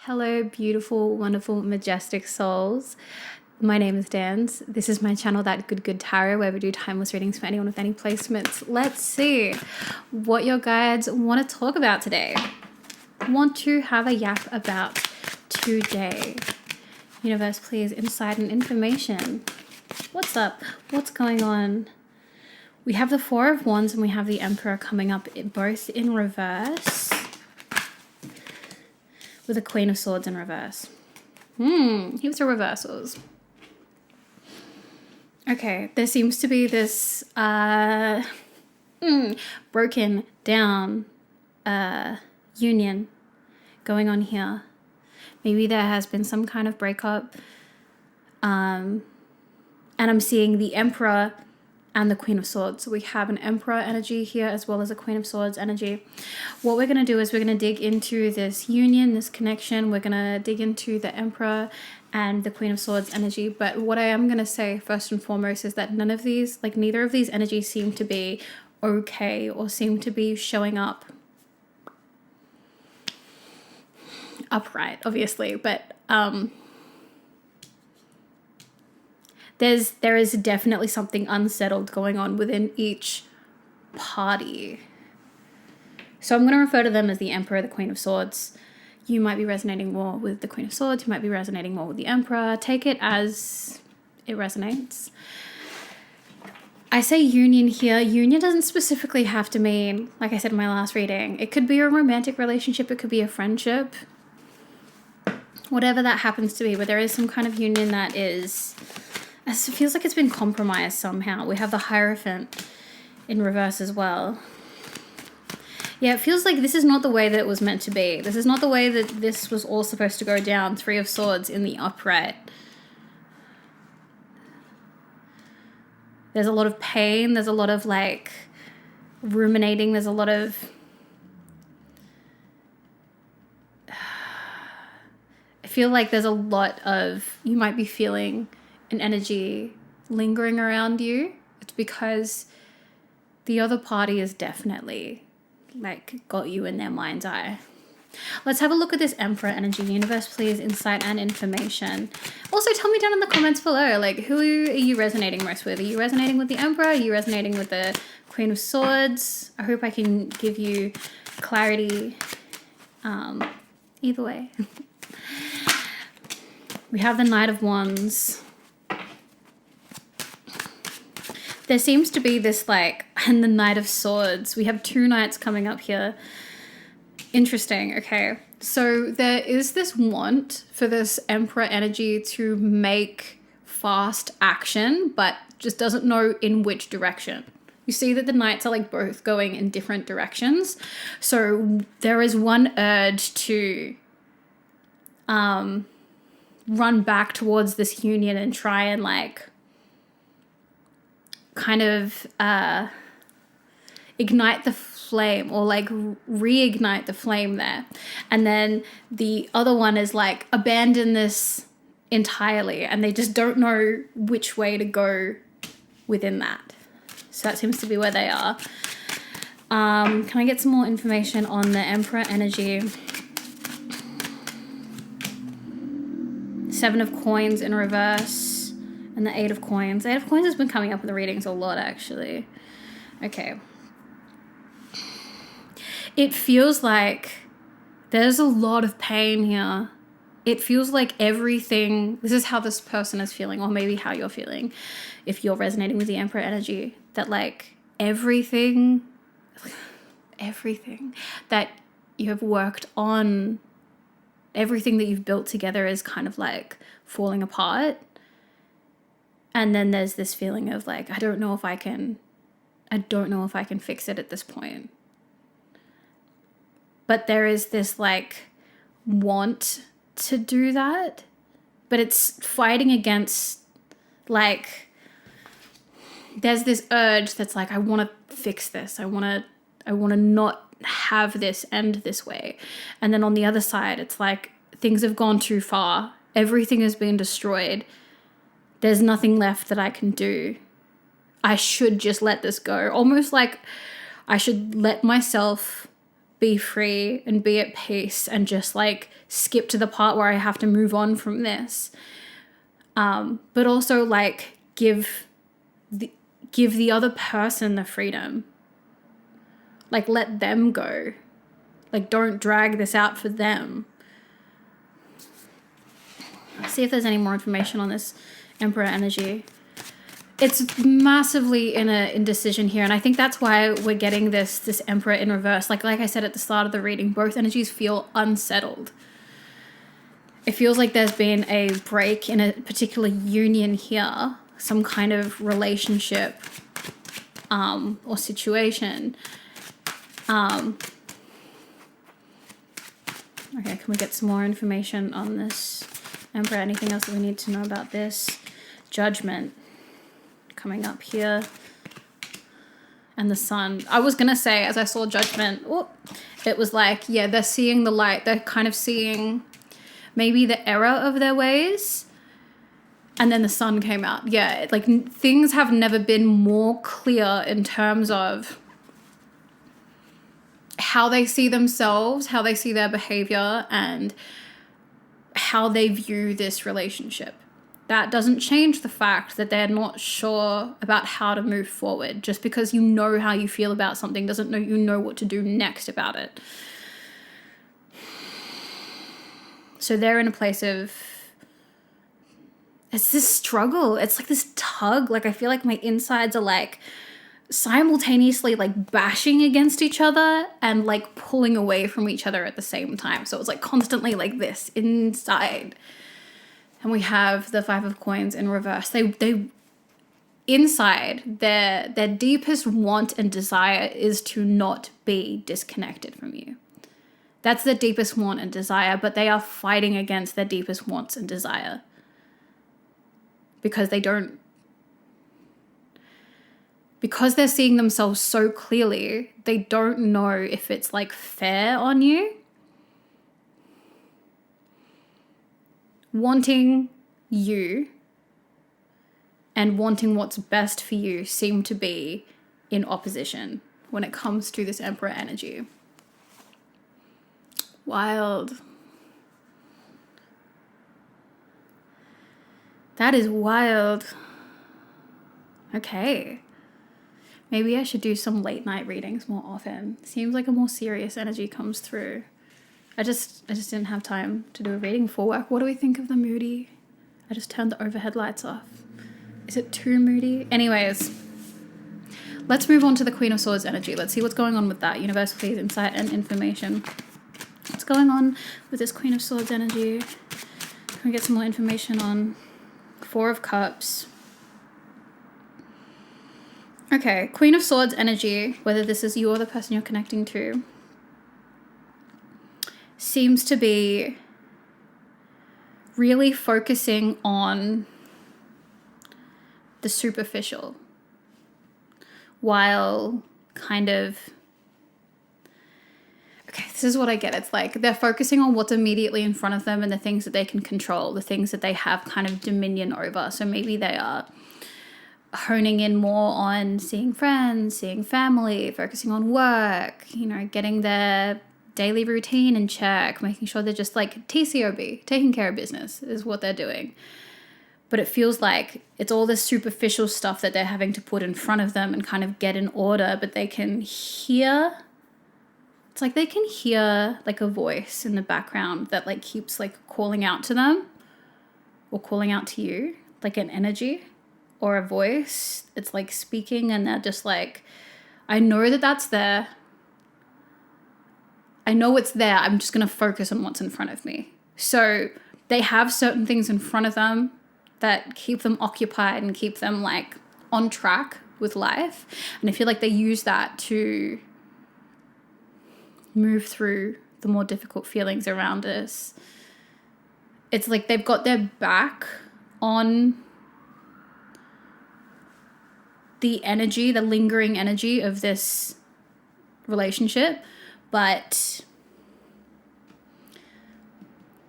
Hello, beautiful, wonderful, majestic souls. My name is Dans. This is my channel, That Good Tarot, where we do timeless readings for anyone with any placements. Let's see what your guides want to talk about today. Want to have a yap about today. Universe, please, insight and information. What's up? What's going on? We have the Four of Wands and we have the Emperor coming up, both in reverse, with the Queen of Swords in reverse. Here's the reversals. Okay, there seems to be this broken down union going on here. Maybe there has been some kind of breakup. And I'm seeing the Emperor and the Queen of Swords. So we have an Emperor energy here as well as a Queen of Swords energy. What we're going to do is we're going to dig into this union, this connection. We're going to dig into the Emperor and the Queen of Swords energy. But what I am going to say first and foremost is that neither of these energies seem to be okay or seem to be showing up upright, obviously. But there is definitely something unsettled going on within each party. So I'm going to refer to them as the Emperor, the Queen of Swords. You might be resonating more with the Queen of Swords. You might be resonating more with the Emperor. Take it as it resonates. I say union here. Union doesn't specifically have to mean, like I said in my last reading, it could be a romantic relationship. It could be a friendship. Whatever that happens to be. But there is some kind of union that is... it feels like it's been compromised somehow. We have the Hierophant in reverse as well. Yeah, it feels like this is not the way that it was meant to be. This is not the way that this was all supposed to go down. Three of Swords in the upright. There's a lot of pain. There's a lot of like ruminating. There's a lot of... I feel like there's a lot of... you might be feeling an energy lingering around you. It's because the other party is definitely like got you in their mind's eye. Let's have a look at this Emperor energy. Universe, please, insight and information. Also, tell me down in the comments below, like, who are you resonating most with? Are you resonating with the Emperor? Are you resonating with the Queen of Swords? I hope I can give you clarity either way. We have the Knight of Wands. There seems to be this like, and the Knight of Swords. We have two knights coming up here. Interesting. Okay. So there is this want for this Emperor energy to make fast action, but just doesn't know in which direction. You see that the knights are like both going in different directions. So there is one urge to run back towards this union and try and like kind of ignite the flame or like reignite the flame there. And then the other one is like abandon this entirely and they just don't know which way to go within that. So that seems to be where they are. Can I get some more information on the Emperor energy? Seven of Coins in reverse. And the Eight of Coins. The Eight of Coins has been coming up in the readings a lot, actually. Okay. It feels like there's a lot of pain here. It feels like everything... this is how this person is feeling, or maybe how you're feeling, if you're resonating with the Emperor energy. That, like, everything that you have worked on, everything that you've built together is kind of, like, falling apart. And then there's this feeling of like, I don't know if I can fix it at this point. But there is this like want to do that, but it's fighting against like, there's this urge that's like, I want to fix this. I want to not have this end this way. And then on the other side, it's like things have gone too far. Everything has been destroyed. There's nothing left that I can do. I should just let this go. Almost like I should let myself be free and be at peace and just like skip to the part where I have to move on from this. But also like give the other person the freedom. Like let them go. Like don't drag this out for them. Let's see if there's any more information on this Emperor energy. It's massively in an indecision here, and I think that's why we're getting this Emperor in reverse. Like I said at the start of the reading, both energies feel unsettled. It feels like there's been a break in a particular union here, some kind of relationship or situation. Okay, can we get some more information on this Emperor? Anything else that we need to know about this? Judgment coming up here. And the Sun. I was going to say, as I saw Judgment, it was like, yeah, they're seeing the light. They're kind of seeing maybe the error of their ways. And then the Sun came out. Yeah, like things have never been more clear in terms of how they see themselves, how they see their behavior, and how they view this relationship. That doesn't change the fact that they're not sure about how to move forward. Just because you know how you feel about something doesn't mean you know what to do next about it. So they're in a place of, it's this struggle. It's like this tug. Like I feel like my insides are like simultaneously like bashing against each other and like pulling away from each other at the same time. So it's like constantly like this inside. And we have the Five of Coins in reverse. They inside, their deepest want and desire is to not be disconnected from you. That's their deepest want and desire, but they are fighting against their deepest wants and desire. Because they're seeing themselves so clearly, they don't know if it's like fair on you. Wanting you and wanting what's best for you seem to be in opposition when it comes to this Emperor energy. Wild. That is wild. Okay. Maybe I should do some late night readings more often. Seems like a more serious energy comes through. I just didn't have time to do a reading for work. What do we think of the moody? I just turned the overhead lights off. Is it too moody? Anyways, let's move on to the Queen of Swords energy. Let's see what's going on with that. Universe, please, insight and information. What's going on with this Queen of Swords energy? Can we get some more information on Four of Cups? Okay, Queen of Swords energy, whether this is you or the person you're connecting to, seems to be really focusing on the superficial while kind of, okay, this is what I get. It's like they're focusing on what's immediately in front of them and the things that they can control, the things that they have kind of dominion over. So maybe they are honing in more on seeing friends, seeing family, focusing on work, getting their daily routine in check, making sure they're just like TCOB, taking care of business is what they're doing. But it feels like it's all this superficial stuff that they're having to put in front of them and kind of get in order, but they can hear, it's like they can hear like a voice in the background that like keeps like calling out to them or calling out to you, like an energy or a voice. It's like speaking and they're just like, I know that that's there. I know it's there. I'm just going to focus on what's in front of me. So they have certain things in front of them that keep them occupied and keep them like on track with life. And I feel like they use that to move through the more difficult feelings around us. It's like they've got their back on the energy, the lingering energy of this relationship. But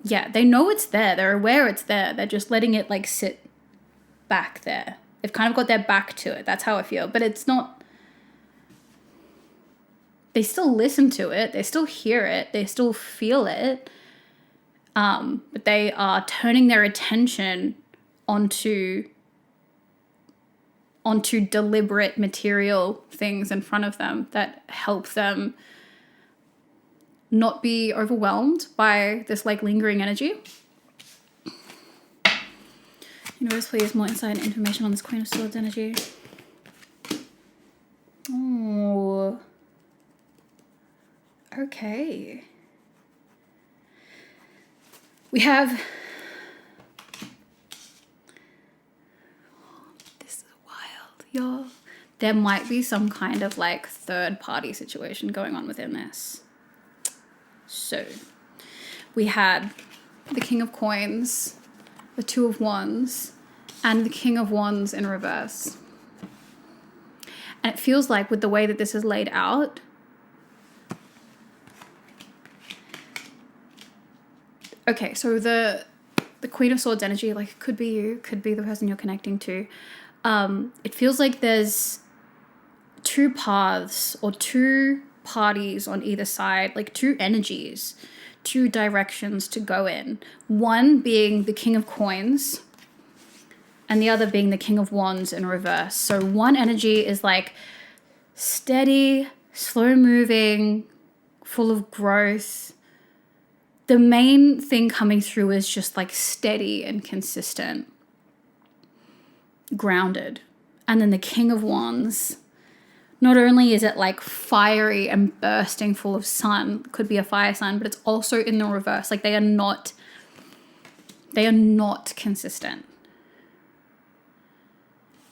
yeah, they know it's there. They're aware it's there. They're just letting it like sit back there. They've kind of got their back to it. That's how I feel. But it's not, they still listen to it, they still hear it, they still feel it, but they are turning their attention onto deliberate material things in front of them that help them not be overwhelmed by this like lingering energy. Universe, please, more insight and information on this Queen of Swords energy. Oh. Okay. We have... This is wild, y'all. There might be some kind of like third party situation going on within this. So, we had the King of Coins, the Two of Wands, and the King of Wands in reverse. And it feels like with the way that this is laid out, okay, so the Queen of Swords energy, like it could be you, could be the person you're connecting to. It feels like there's two paths or two parties on either side, like two energies, two directions to go in. One being the King of Coins and the other being the King of Wands in reverse. So one energy is like steady, slow moving, full of growth. The main thing coming through is just like steady and consistent, grounded. And then the King of Wands, not only is it like fiery and bursting full of sun, could be a fire sign, but it's also in the reverse. Like they are not consistent.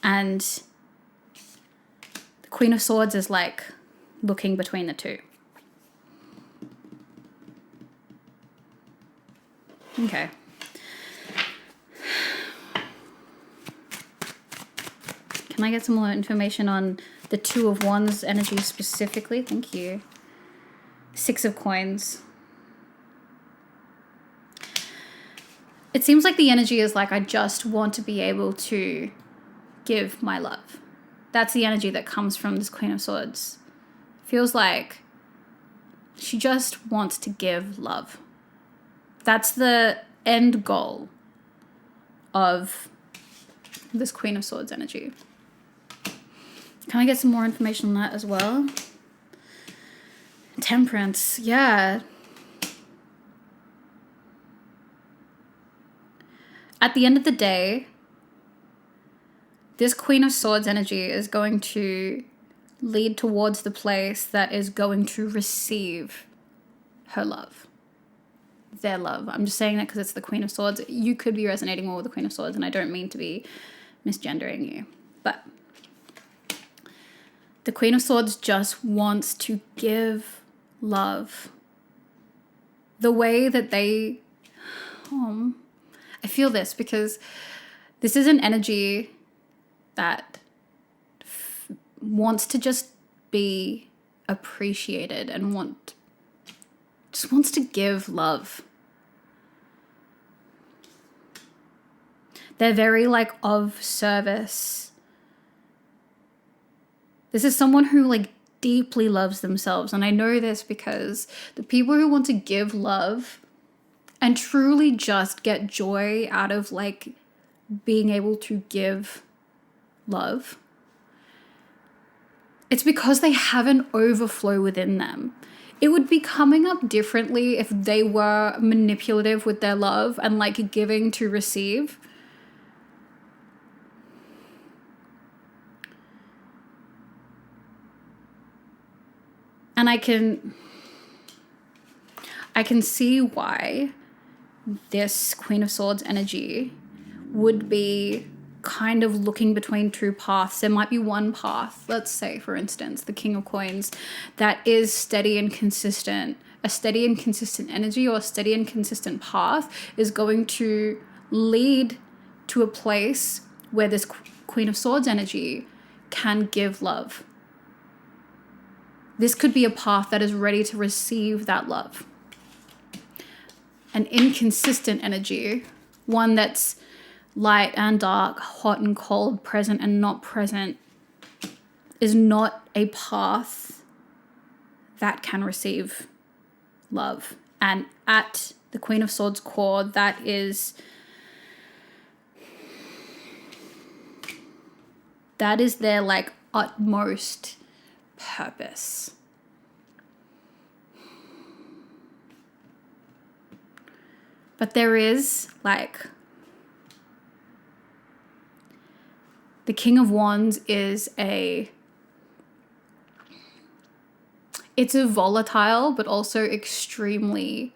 And the Queen of Swords is like looking between the two. Okay. Can I get some more information on the Two of Wands energy specifically? Thank you. Six of Coins. It seems like the energy is like, I just want to be able to give my love. That's the energy that comes from this Queen of Swords. Feels like she just wants to give love. That's the end goal of this Queen of Swords energy. Can I get some more information on that as well? Temperance, yeah. At the end of the day, this Queen of Swords energy is going to lead towards the place that is going to receive her love. Their love. I'm just saying that because it's the Queen of Swords. You could be resonating more with the Queen of Swords, and I don't mean to be misgendering you. But the Queen of Swords just wants to give love. The way that they... I feel this because this is an energy that wants to just be appreciated and just wants to give love. They're very like of service. This is someone who like deeply loves themselves. And I know this because the people who want to give love and truly just get joy out of like being able to give love, it's because they have an overflow within them. It would be coming up differently if they were manipulative with their love and like giving to receive. And I can see why this Queen of Swords energy would be kind of looking between two paths. There might be one path, let's say, for instance, the King of Coins, that is steady and consistent. A steady and consistent energy or a steady and consistent path is going to lead to a place where this Queen of Swords energy can give love. This could be a path that is ready to receive that love. An inconsistent energy, one that's light and dark, hot and cold, present and not present, is not a path that can receive love. And at the Queen of Swords core, that is their like utmost purpose. But there is like, the King of Wands is it's a volatile, but also extremely,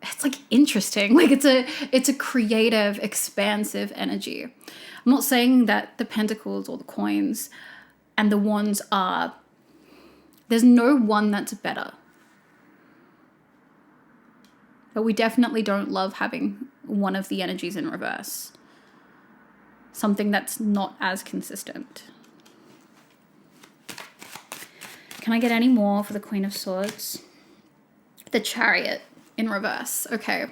it's like interesting. Like it's a creative, expansive energy. I'm not saying that the pentacles or the coins and the wands there's no one that's better. But we definitely don't love having one of the energies in reverse. Something that's not as consistent. Can I get any more for the Queen of Swords? The Chariot in reverse. Okay.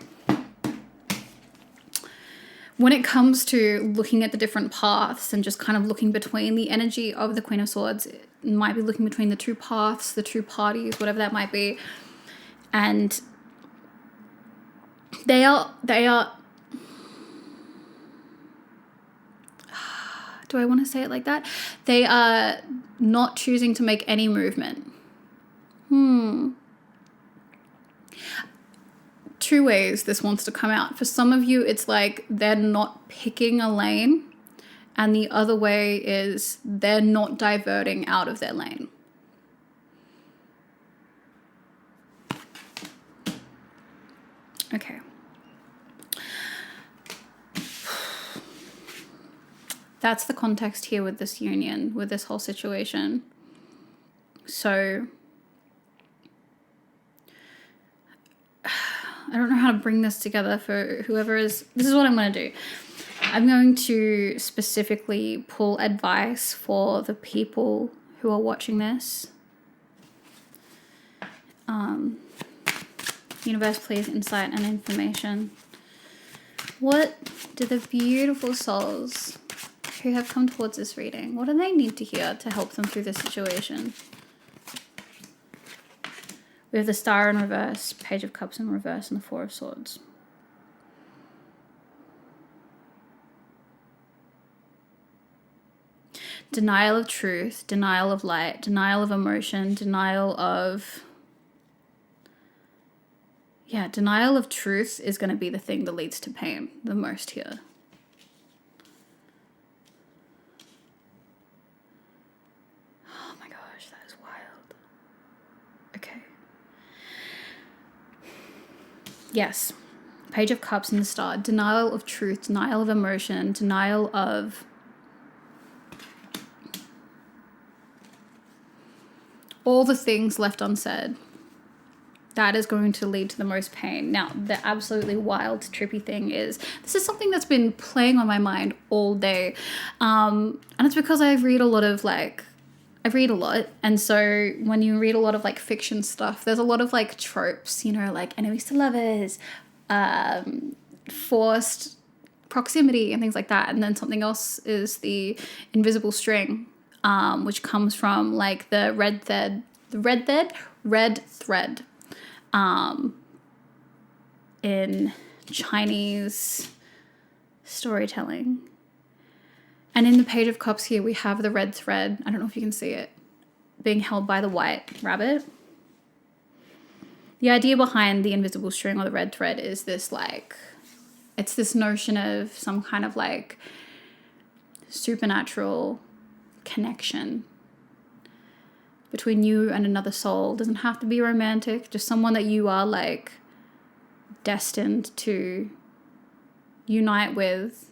When it comes to looking at the different paths and just kind of looking between the energy of the Queen of Swords, it might be looking between the two paths, the two parties, whatever that might be. And they are do I want to say it like that? They are not choosing to make any movement. Two ways this wants to come out. For some of you, it's like they're not picking a lane. And the other way is they're not diverting out of their lane. Okay. That's the context here with this union, with this whole situation. So I don't know how to bring this together for whoever is. This is what I'm going to do. I'm going to specifically pull advice for the people who are watching this. Universe, please, insight and information. What do the beautiful souls who have come towards this reading, what do they need to hear to help them through this situation? We have the Star in reverse, Page of Cups in reverse, and the Four of Swords. Denial of truth, denial of light, denial of emotion, denial of truth is going to be the thing that leads to pain the most here. Oh my gosh, that is wild. Okay. Yes. Page of Cups and the Star. Denial of truth, denial of emotion, denial of all the things left unsaid. That is going to lead to the most pain. Now, the absolutely wild, trippy thing is, this is something that's been playing on my mind all day. And it's because I read a lot. And so when you read a lot of like fiction stuff, there's a lot of like tropes, like enemies to lovers, forced proximity and threads like that. And then something else is the invisible string, which comes from like the red thread. In Chinese storytelling. And in the Page of Cups here, we have the red thread. I don't know if you can see it, being held by the white rabbit. The idea behind the invisible string or the red thread is this it's this notion of some kind of like supernatural connection between you and another soul. Doesn't have to be romantic, just someone that you are like destined to unite with,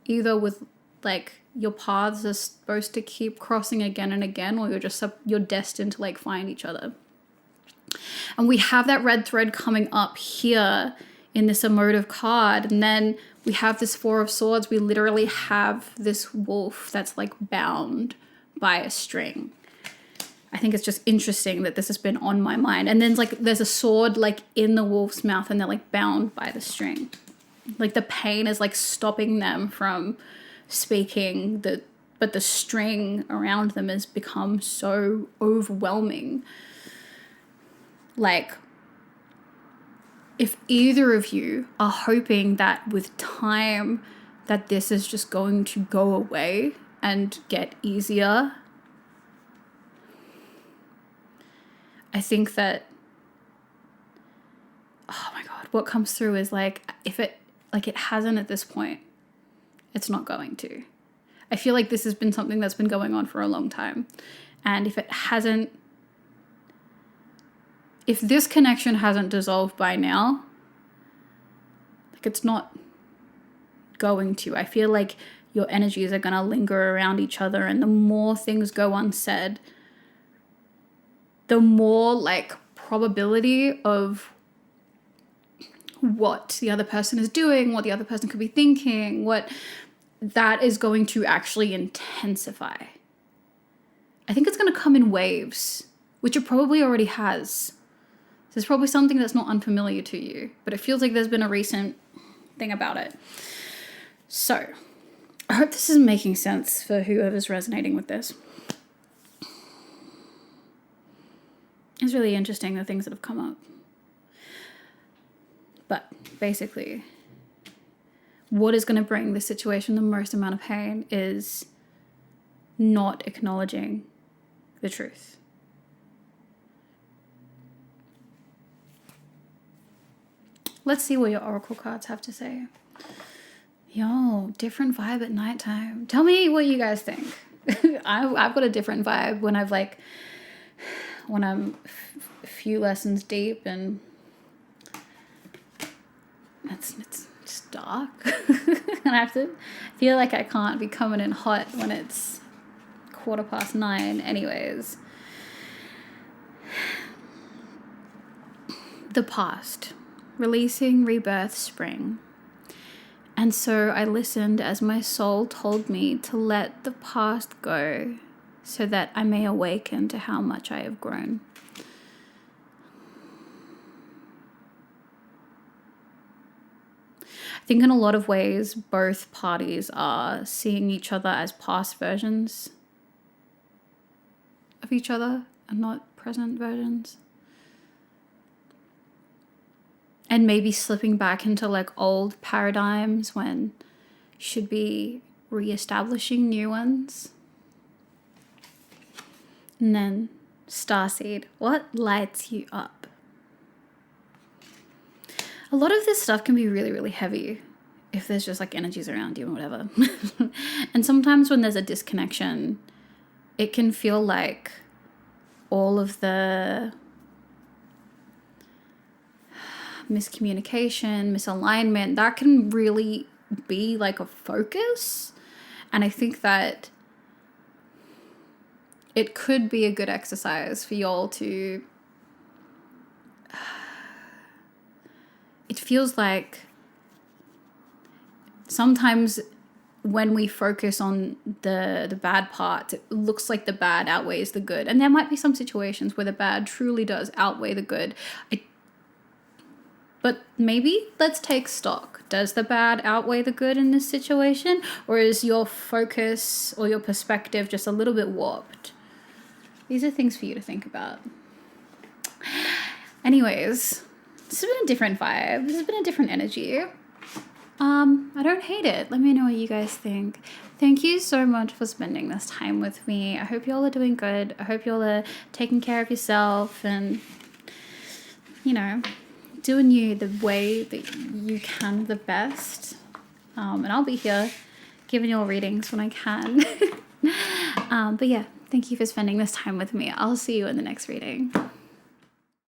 either with like your paths are supposed to keep crossing again and again, or you're destined to like find each other. And we have that red thread coming up here in this emotive card, and then we have this Four of Swords. We literally have this wolf that's like bound by a string. I think it's just interesting that this has been on my mind. And then there's a sword like in the wolf's mouth, and they're like bound by the string. Like the pain is like stopping them from speaking, but the string around them has become so overwhelming. Like, if either of you are hoping that with time that this is just going to go away and get easier, I think that, oh my God, what comes through is like, if it, like it hasn't at this point, it's not going to. I feel like this has been something that's been going on for a long time. And if it hasn't, if this connection hasn't dissolved by now, like it's not going to. I feel like your energies are going to linger around each other, and the more things go unsaid, the more like probability of what the other person is doing, what the other person could be thinking, what that is going to actually intensify. I think it's going to come in waves, which it probably already has. There's probably something that's not unfamiliar to you, but it feels like there's been a recent thing about it. So, I hope this is making sense for whoever's resonating with this. It's really interesting, the things that have come up. But basically, what is going to bring this situation the most amount of pain is not acknowledging the truth. Let's see what your oracle cards have to say. Yo, different vibe at nighttime. Tell me what you guys think. I've got a different vibe when I'm a few lessons deep and it's just dark. And I have to feel like I can't be coming in hot when it's 9:15 anyways. The past. Releasing, rebirth, spring. And so I listened as my soul told me to let the past go so that I may awaken to how much I have grown. I think in a lot of ways, both parties are seeing each other as past versions of each other and not present versions. And maybe slipping back into like old paradigms when you should be reestablishing new ones. And then Starseed, what lights you up? A lot of this stuff can be really, really heavy if there's just like energies around you and whatever. And sometimes when there's a disconnection, it can feel like all of the miscommunication, misalignment, that can really be like a focus. And I think that it could be a good exercise for y'all to, it feels like sometimes when we focus on the bad parts, it looks like the bad outweighs the good. And there might be some situations where the bad truly does outweigh the good. But maybe let's take stock. Does the bad outweigh the good in this situation? Or is your focus or your perspective just a little bit warped? These are things for you to think about. Anyways, this has been a different vibe. This has been a different energy. I don't hate it. Let me know what you guys think. Thank you so much for spending this time with me. I hope y'all are doing good. I hope y'all are taking care of yourself and, doing you the way that you can the best. And I'll be here giving you all readings when I can. But yeah, thank you for spending this time with me. I'll see you in the next reading.